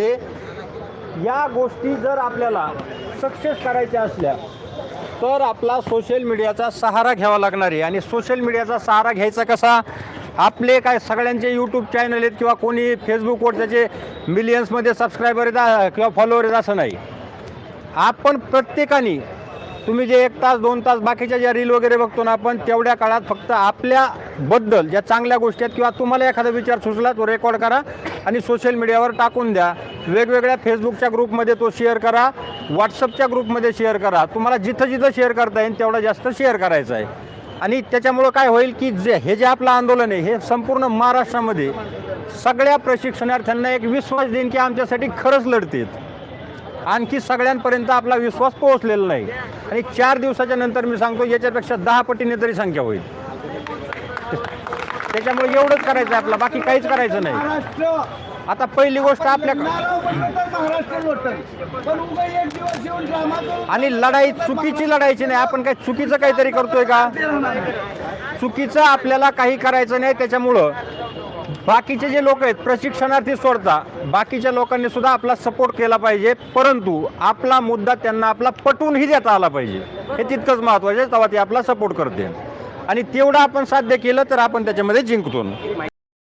या गोष्टी जर आपल्याला सक्सेस करायच्या असल्या तर आपला सोशल मीडियाचा सहारा घ्यावा लागणार आहे। आणि सोशल मीडियाचा सहारा घ्यायचा कसा, आपले काय सगळ्यांचे यूट्यूब चॅनल आहेत किंवा कोणी फेसबुकवर त्याचे मिलियन्समध्ये सबस्क्रायबर आहेत किंवा फॉलोअर आहेत असं नाही। आपण प्रत्येकाने, तुम्ही जे 1 तास 2 तास बाकीच्या ज्या रील वगैरे बघतो ना आपण, तेवढ्या काळात फक्त आपल्याबद्दल ज्या चांगल्या गोष्टी आहेत किंवा तुम्हाला एखादा विचार सुचला तो रेकॉर्ड करा आणि सोशल मीडियावर टाकून द्या। वेगवेगळ्या फेसबुकच्या ग्रुपमध्ये तो शेअर करा, व्हॉट्सअपच्या ग्रुपमध्ये शेअर करा। तुम्हाला जिथं जिथं शेअर करता येईल तेवढं जास्त शेअर करायचं आहे। आणि त्याच्यामुळं काय होईल की हे जे आपलं आंदोलन आहे हे संपूर्ण महाराष्ट्रामध्ये सगळ्या प्रशिक्षणार्थ्यांना एक विश्वास देईन की आमच्यासाठी खरंच लढतात। आणखी सगळ्यांपर्यंत आपला विश्वास पोहोचलेला नाही आणि 4 दिवसाच्या नंतर मी सांगतो याच्यापेक्षा 10 पटीने तरी संख्या होईल। त्याच्यामुळे एवढंच करायचं आहे आपलं, बाकी काहीच करायचं नाही। आता पहिली गोष्ट आणि लढाई चुकीची लढायची नाही। आपण काही चुकीचं काहीतरी करतोय का? चुकीचं आपल्याला काही करायचं नाही। त्याच्यामुळं बाकीचे जे लोक आहेत प्रशिक्षणार्थी सोडता बाकीच्या लोकांनी सुद्धा आपला सपोर्ट केला पाहिजे, परंतु आपला मुद्दा त्यांना आपला पटवूनही देता आला पाहिजे। हे तितकंच महत्त्वाचं आहे, तेव्हा ते आपला सपोर्ट करते आणि तेवढं आपण साध्य केलं तर आपण त्याच्यामध्ये जिंकतो।